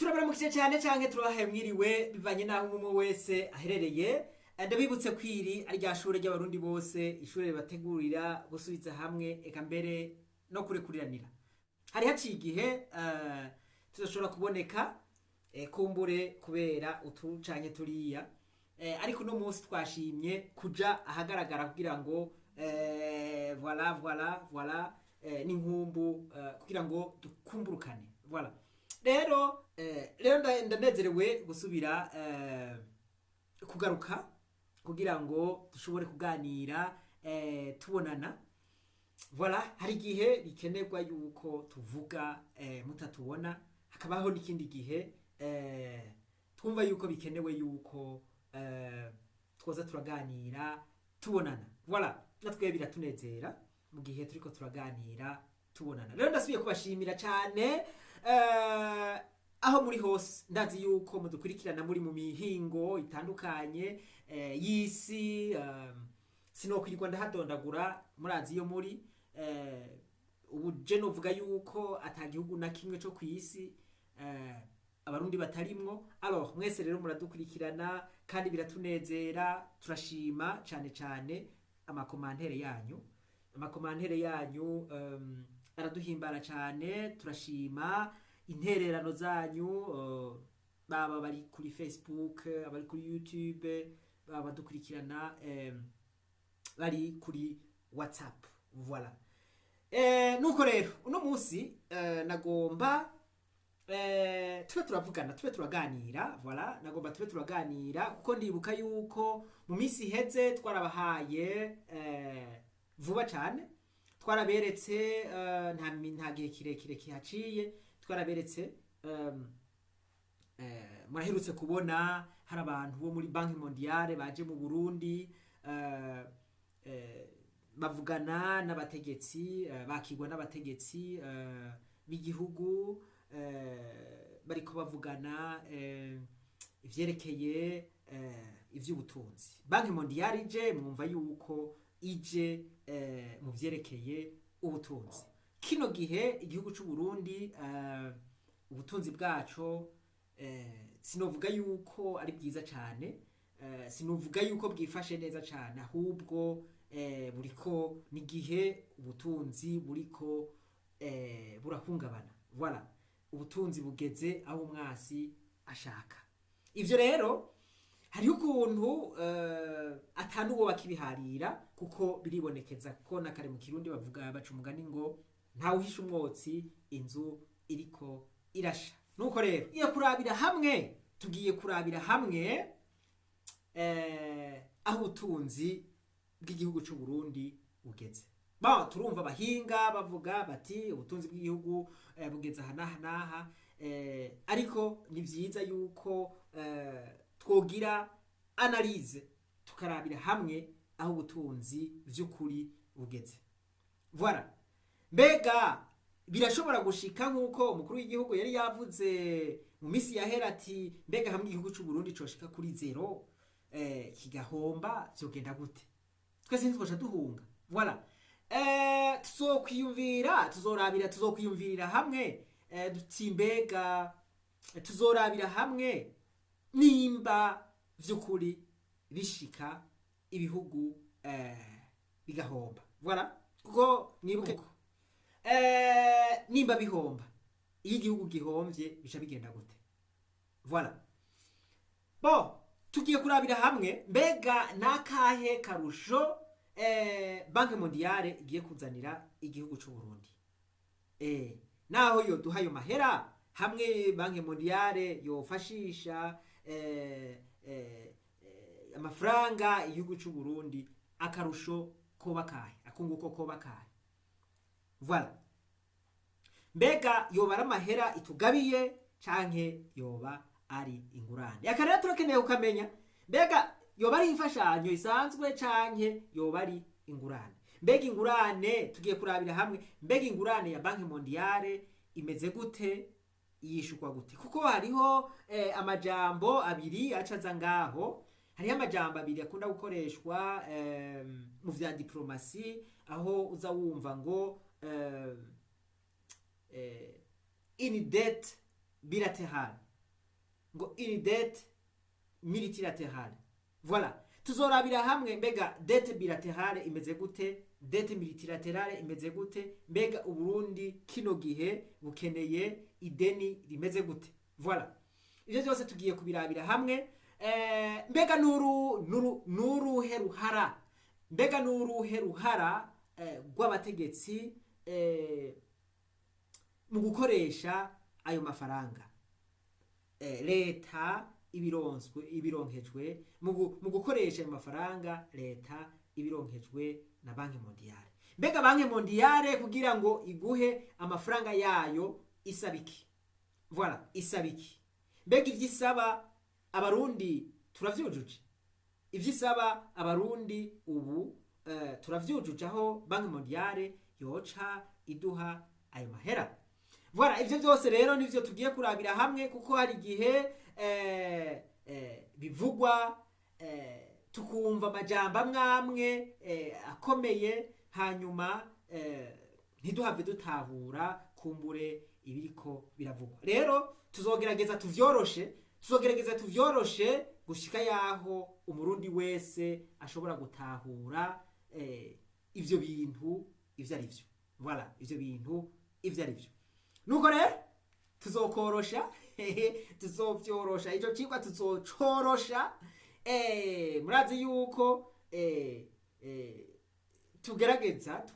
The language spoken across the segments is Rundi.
turabaramukije cyane canke turabahaye mwiriwe bivanye naho umwe wese aherereye. Ndabibutse kwiri ari rya shure ry'abarundi bose, ishure ribategurira gusubiza hamwe eka mbere no kurekuriranira. Hari haciye igihe tudashobora kuboneka kumbure kubera utu canke turiya, ariko no munsi twashimye kuja ahagaragara kugira ngo voilà n'inkumbu kugira ngo dukumburukane. Voilà. Rero ndanezerewe gusubira kugaruka kugira ngo dushobore kuganira tubonana. Voilà, hari igihe bikenerwa yuko tuvuga mutatubona, hakabaho n'ikindi gihe twumva yuko bikenewe yuko twoza turaganira tubonana. Voilà, natwe biratunezera mu gihe turiko turaganira tubonana. Rero ndasubiye kubashimira cyane aho muri hose, ndazi yuko mudukurikirana muri mu mihingo itandukanye y'isi, sinokwirirwa ndahadondagura, murazi yo muri ubu je novuga yuko atagihugu na kimwe cyo kwisi abarundi batarimwo. Aba mwese rero muradukurikirana kandi biratunezera, turashima cyane amakomantere yanyu araduhimbara cyane. Turashima intererano zanyu, baba bari kuri Facebook, abari kuri YouTube, baba badukurikirana bari kuri WhatsApp. Voilà. Nuko rero uno munsi nagomba tube turavugana, tube turaganira. Voilà, nagomba tube turaganira kuko ndibuka yuko mu minsi iheze twarabahaye vuba cyane, twaraberetse nta gihe kirekire kihaciye, twaraberetse muraherutse kubona hari abantu bo muri Banki Mondiale baje mu Burundi bavugana n'abategetsi, bakigwa n'abategetsi b'igihugu, bariko bavugana ivyerekeye ivy'ubutunzi. Banki Mondiale ije, mwumva yuko ije mu vyerekeye ubutunzi. Kino gihe igihugu c'u Burundi ubutunzi bwaco sinovuga yuko ari bwiza cyane, sinovuga yuko bwifashe neza cyane, ahubwo buriko n'igihe ubutunzi buriko burahungabana. Voilà, ubutunzi bugeze aho umwasi ashaka. Ivyo rero hariho ukuntu atanuwo bakibiharira kuko biribonekeza, kuko nakare mu Kirundi bavuga baca umugani ngo ntawe uhisha umwotsi inzu iriko irasha. Nuko rero tugiye kurabira hamwe aho ubutunzi bw'igihugu c'u Burundi bugeze. Turumva abahinga bavuga bati ubutunzi bw'igihugu bugeze aha n'aha, ariko ni vyiza yuko twogira analyse tukarabira hamwe aho ubutunzi vy'ukuri bugeze. Voilà. Mbega birashobora gushika nk'uko umukuru w'igihugu yari yavuze mu misi yahera ati mbega hamwe igihugu c'u Burundi coshika kuri zero kigahomba vyogenda gute? Twese ntitwoca duhunga. Voilà. Tuzokwiyumvirira hamwe duti mbega tuzorabira hamwe nimba vy'ukuri bishika ibihugu bigahomba. Voilà, kuko mwibuke nimba bihomba, iyo igihugu gihomvye bica bigenda gute? Voilà. Tugiye kurabira hamwe mbega nakahe karusho Banki Mondiale igiye kuzanira igihugu c'u Burundi. Naho yo duhayo mahera hamwe Banki Mondiale yofashisha amafaranga igihugu c'u Burundi, akarusho koba kahe, akunguko koba kahe? Voilà. Mbega yoba ari amahera itugabiye canke yoba ari ingurane? Akarera turakeneye ukamenya mbega yoba ari imfashanyo isanzwe canke yoba ari ingurane. Mbega ingurane tugiye kurabira hamwe, mbega ingurane ya Banki Mondiale imeze gute, yishukwa gute? Kuko hariho amajambo abiri acaza ngaho. Hariho amajambo abiri akunda gukoreshwa mu vya diplomasi, aho uza wumva ngo in debt bilateral. ngo une dette multilatérale. Voilà, tuzorabira hamwe mbega dette bilaterale imeze gute, dette multilatérale imeze gute, mbega Uburundi kino gihe bukeneye ideni rimeze gute. Voilà, ivyo byose tugiye kubirabira hamwe. Mbega nuruhe ruhara, mbega nuruhe ruhara rw'abategetsi mu gukoresha ayo mafaranga, leta ibironkejwe mu gukoresha ayo mafaranga, leta ibironkejwe na Banki Mondiale. Mbega Banki Mondiale kugira ngo iguhe amafaranga yayo isabiki. Voilà, isabiki. Mbega ivyisaba abarundi turavyujuje, ivyisaba abarundi ubu turavyujuje aho Banki Mondiale yoca iduha ayo mahera. Voilà, ivyo byose rero nivyo tugiye kurabira hamwe, kuko hari igihe bivugwa tukumva amajambo amwamwe akomeye, hanyuma ntiduhave dutahura kumbure ibiriko biravugwa. Rero tuzogerageza tuvyoroshe gushika yaho umurundi wese ashobora gutahura ivyo bintu ivyo ari vyo. Voilà, ivyo bintu ivyo ari vyo. Nuko rero tuzokworosha tuzovyorosha ico cigwa, tuzocorosha. Murazi yuko tugerageza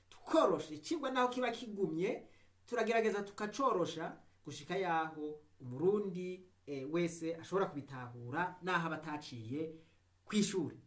tukorosha icigwa naho kiba kigumye, turagerageza tukacorosha gushika yaho umurundi wese ashobora kubitahura naho abataciye kw'ishuri.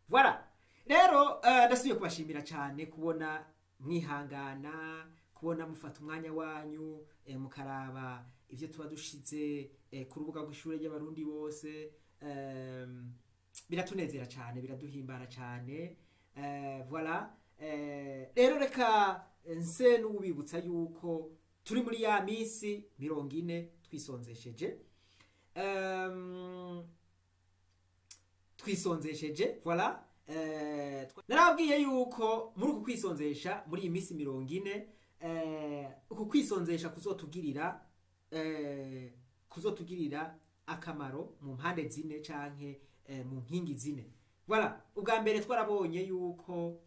Voilà, rero ndasubiye kubashimira cyane kubona mwihangana, kubona mufata umwanya wanyu mukaraba ivyo tuba dushize ku rubuga rw'ishure ry'abarundi bose. Biratunezera cyane, biraduhimbara cyane. Voilà, rero reka nse n'ubibutsa yuko turi muri ya misi 40 twisonzesheje. Voilà, narabwiye yuko muri uku kwisonzesha muri iyi misi 40 uku kwisonzesha kuzotugirira akamaro mu mpande zine canke mu nkingi zine. Voilà, ubwa mbere twarabonye yuko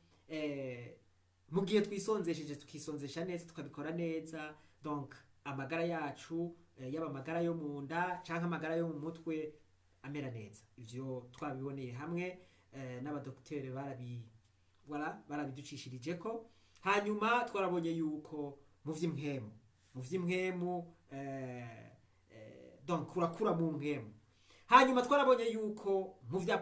mu gihe twisonzesheje tukisonzesha neza, tukabikora neza, donc amagara yacu yaba amagara yo mu nda canke amagara yo mu mutwe amera neza. Ivyo twabiboneye hamwe n'abadokiteri barabiducishirijeko. Hanyuma twarabonye yuko mu vy'imwemu donc urakura mu mwemu. Hanyuma twarabonye yuko mu vya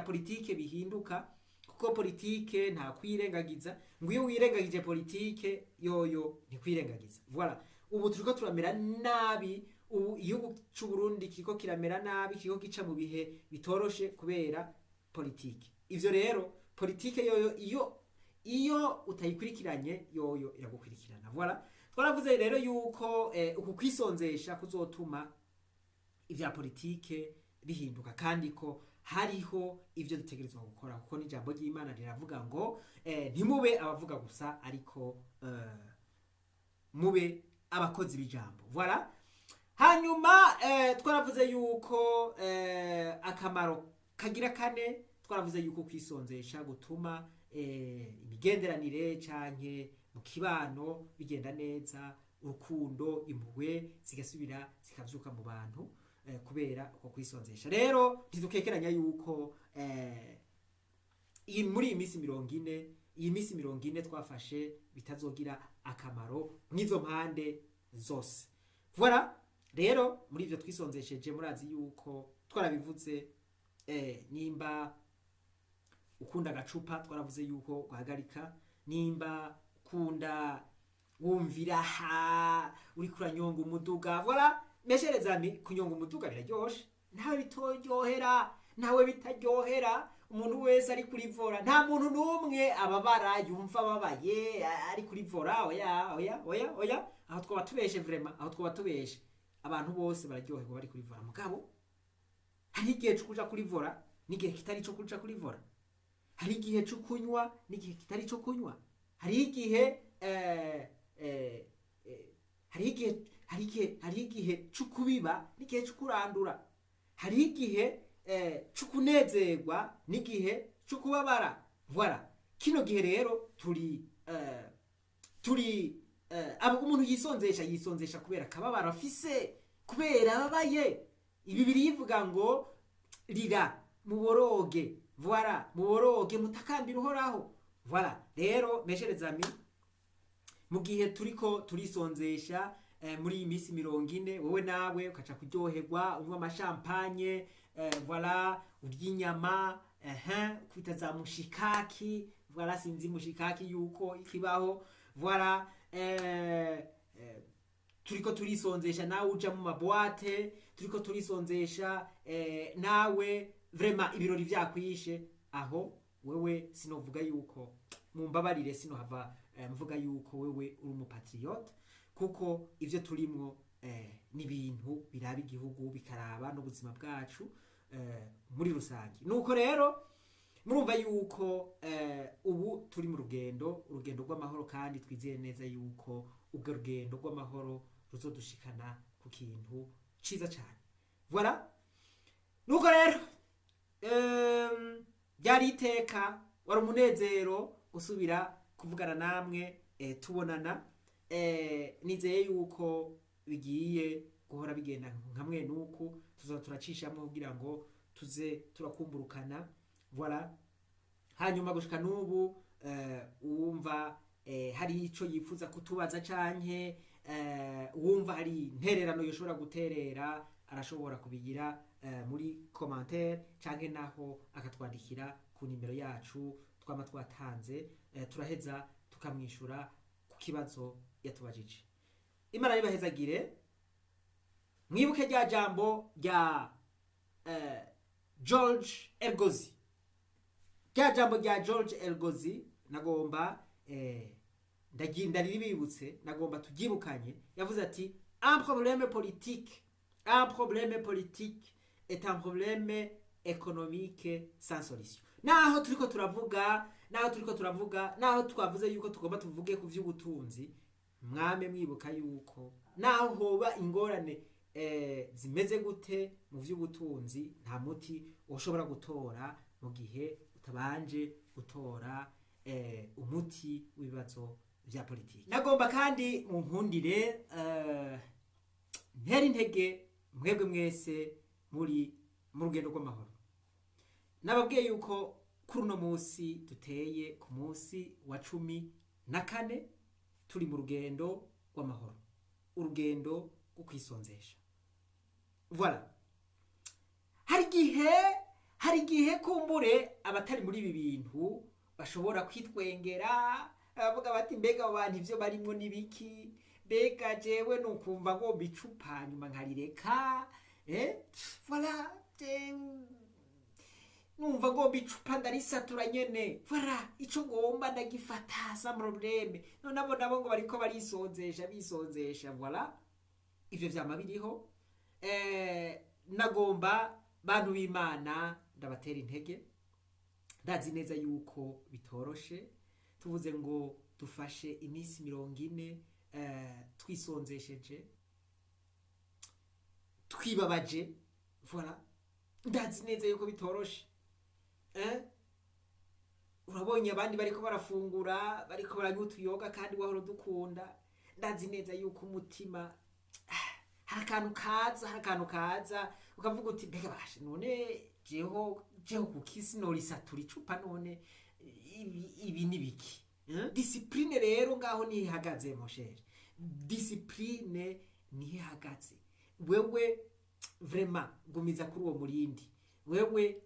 politike bihinduka, kuko politike nta kwirengagiza, ngo iyo wirengagije politike yoyo ntikwirengagiza. Voilà, ubu turiko turamera nabi, ubu igihugu c'u Burundi kiriko kiramera nabi, kiriko gica mu bihe bitoroshe kubera politike. Ivyo rero politike yoyo iyo utayikurikiranye yoyo iragukurikirana. Voilà, twaravuze rero yuko uku kwisonzesha kuzotuma ivya politike bihinduka, kandi ko hariho ivyo dutegerezwa gukora, kuko n'ijambo ry'Imana riravuga ngo ntimube abavuga gusa, ariko mube abakozi b'ijambo. Voilà, hanyuma twaravuze yuko akamaro kagira kane, twaravuze yuko kwisonzesha gutuma imigenderanire canke mu kibano bigenda neza, urukundo, impuhwe zigasubira zikavyuka mu bantu kubera uko kwisonzesha. Rero ntidukekeranya yuko muri iyi misi 40 twafashe bitazogira akamaro mw'izo mpande zose. Voilà, rero muri ivyo twisonzesheje murazi yuko twarabivuze, nimba ukunda agacupa twaravuze yuko guhagarika, nimba ukunda wumvira uri kuranyonga umuduga. Voilà, mesherezami kunyonga umuduga biraryoshe, ntawe bitoryohera, ntawe bitaryohera. Umuntu wese ari kuri vora, nta muntu numwe ababara yumva ababaye ari kuri vora. Oya, aho twaba tubeshe, vraiment aho twaba tubeshe. Abantu bose bararyoherwa bari kuri vora, mugabo hari igihe cyo kuja kuri vora n'igihe kitari cyo kuja kuri vora, hari igihe cyo kunywa n'igihe kitari cyo kunywa, hari igihe hari igihe cyo kubiba n'igihe cyo kurandura, hari igihe cyo kunezerwa n'igihe cyo kubabara. Voilà, kino gihe rero turi umuntu yisonzesha kubera akababaro afise, kubera ababaye. Ibibiri yivuga ngo rira muboroge, voilà, muboroge mutakambira uhoraho. Voilà, rero meshereza ami, mu gihe turiko turisonzesha muri iyi minsi 40, wowe nawe ukaca kuryoherwa unywa amashampanye, voilà, urya inyama, kwita za mushikaki, voilà, sinzi mushikaki yuko ikibaho, voilà, turiko turisonzesha nawe uja mu mabwate, turiko turisonzesha nawe vraiment ibirori vyakwishe, aho wewe sinovuga yuko, mumbabarire sinohava mvuga yuko wewe uri umupatriote, kuko ivyo turimwo ni ibintu biraba igihugu bikaraba n'ubuzima bwacu muri rusange. Nuko rero murumva yuko ubu turi mu urugendo rw'amahoro, kandi twizeye neza yuko ubwo rugendo rw'amahoro ruzodushikana ku kintu ciza cyane. Voilà, nuko rero byari iteka, wari umunezero gusubira kuvugana namwe, tubonana. Nizeye yuko bigiye guhora bigenda nkamwe nuko turacishamo kugira ngo tuze turakumburukana. Voilà, hanyuma gushika n'ubu uwumva hari ico yifuza kutubaza canke uwumva hari intererano yoshobora guterera, arashobora kubigira muri commentaire canke naho akatwandikira ku nimero yacu twama twatanze, turaheza tukamwishura ku kibazo yatubajije. Imana nibahezagire. Mwibuke rya jambo rya George Elgozi, rya jambo rya George Elgozi nagomba ndaribibutse, nagomba turyibukanye. Yavuze ati un problème politique est un problème économique sans solution. Naho turiko turavuga, naho twavuze yuko tugomba tuvuge ku vy'ubutunzi, mwame mwibuka yuko naho hoba ingorane zimeze gute mu vy'ubutunzi, nta muti ushobora gutora mu gihe utabanje gutora umuti w'ibibazo vya politiki. Nagomba kandi mu nkundire ntera intege mwebwe mwese muri mu rugendo rw'amahoro. Nababwiye yuko kuri uno munsi duteye ku munsi wa 14 turi mu rugendo rw'amahoro, urugendo rwo kwisonzesha. Voilà, hari igihe kumbure abatari muri ibi bintu bashobora kwitwengera, bavuga bati mbega abantu ivyo barimwo nibiki, mbega jewe nukumva ngo bicupa nyuma nkarireka, voilà, numva ngo bicupa ndarisatura nyene, voilà, ico ngomba ndagifata sans problème. Nabo ngo bariko bisonzesha, voilà, ivyo vyama biriho. Nagomba bantu b'Imana ndabatera intege, ndazi neza yuko bitoroshe. Tuvuze ngo dufashe iminsi 40 twisonzesheje, twibabaje, voilà, ndazi neza yuko bitoroshe. Urabonye abandi bariko barafungura, bariko baranywa utuyoga kandi wahora dukunda. Ndazi neza yuko umutima hari akantu kaza ukavuga uti mbega bashe none jeho kukisi norisatura icupa, none ibi nibiki? Discipline rero ngaho nihagaze moshere, discipline nihagaze. Wewe vraiment gumiza kuri uwo murindi, wewe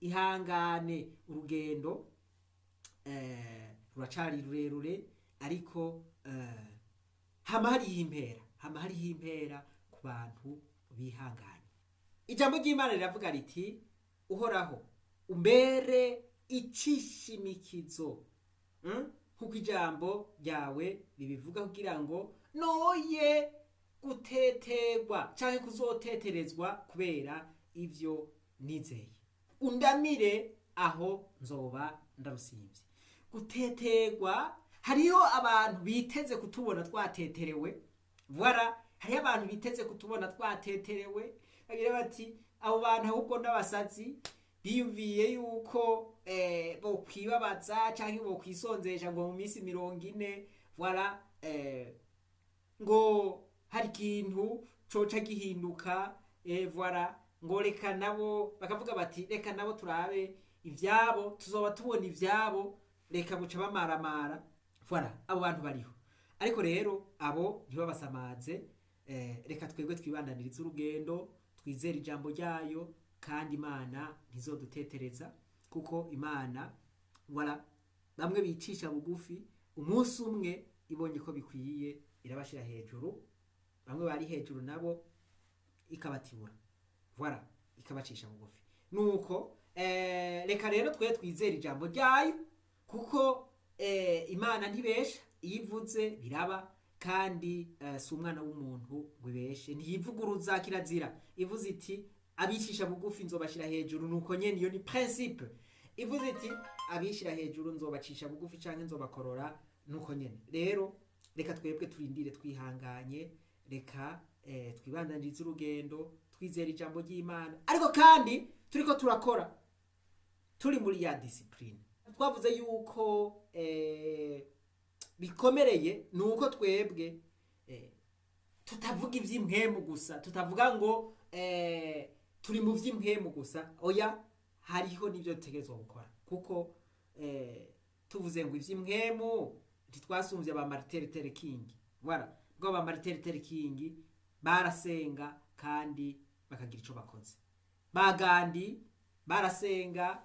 ihangane, urugendo ruracari rurerure, ariko hama hariho impera ku bantu bihanganye. Ijambo ry'Imana riravuga riti uhoraho umbere icishimikizo, kuko ijambo ryawe ribivuga kugira ngo noye guteterwa canke kuzoteterezwa kubera ivyo nizeye. Undamire aho nzoba ndarusivye. Guteterwa, hariho abantu biteze kutubona twateterewe, Voilà, hariho abantu biteze kutubona twateterewe bagira bati abo bantu ahubwo n'abasazi biyumviye yuko bokwibabaza cyangwa bokwisonzesha ngo mu minsi 40 voilà ngo hari ikintu coca gihinduka voilà ngo reka nabo bakavuga bati reka nabo turabe ivyabo tuzoba tubona ivyabo reka buca bamaramara voilà abo bantu bariho ariko rero abo ntibabasamaze reka twebwe twibandaniriza urugendo twizera ijambo ryayo kandi Imana ntizodutetereza kuko Imana voilà bamwe bicisha bugufi umunsi umwe ibonye ko bikwiye irabashira hejuru bamwe bari hejuru nabo ikabatibura voilà ikabacisha bugufi nuko reka rero twe twizera ijambo ryayo kuko Imana ntibesha iyivuze biraba kandi si umwana w'umuntu ngo ibeshe ntiyivuguruza kirazira ivuze iti abicisha bugufi nzobashira hejuru nuko nyene iyo ni principe ivuze iti abishira hejuru nzobacisha bugufi canke nzobakorora nuko nyene rero reka twebwe turindire twihanganye reka twibandanirize urugendo twizera ijambo ry'Imana ariko kandi turiko turakora turi muri ya discipline twavuze yuko bikomereye nuko twebwe tutavuga ivy'impwemu gusa tutavuga ngo turi mu vy'impwemu gusa oya hariho n'ivyo dutegerezwa gukora kuko tuvuze ngo ivy'impwemu ntitwasumvye aba Martin Luther King voilà bwo aba Martin Luther King barasenga kandi bakagira ico bakoze bagandi barasenga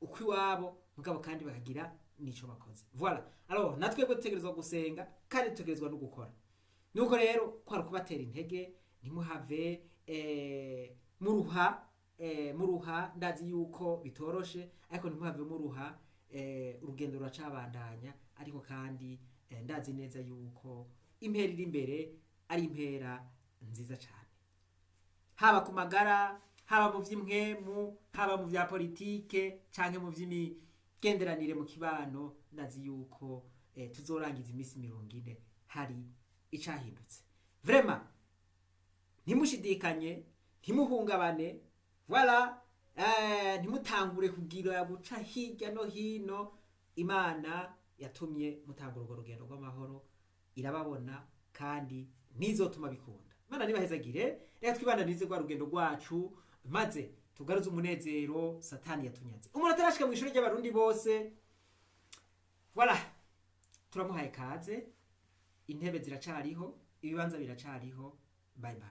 uko iwabo mugabo kandi bakagira nico bakoze voilà alors natwe ko dutegerezwa gusenga kandi dutegerezwa no gukora nuko rero kwari kubatera intege ntimuhave muruha ndazi yuko bitoroshe ariko ntimuhave muruha urugendo ruracabandanya ariko kandi ndazi neza yuko impera iri imbere ari impera nziza cyane haba ku magara haba mu vy'impwemu haba mu vya politike canke mu vy'imigenderanire mu kibano ndazi yuko tuzorangiza imisi 40 hari icahindutse vraiment ntimushidikanye ntimuhungabane voilà ntimutangure kugira guca hirya no hino Imana yatumye mutangura urwo rugendo rw'amahoro irababona kandi nizotuma bikunda Imana nibahezagire reka twibandanirize rwa rugendo rwacu maze tugaruze umunezero Satani yatunyaze umuntu atarashika mu ishuri ry'abarundi bose voilà turamuhaye kaze intebe ziracariho ibibanza biracariho bye bye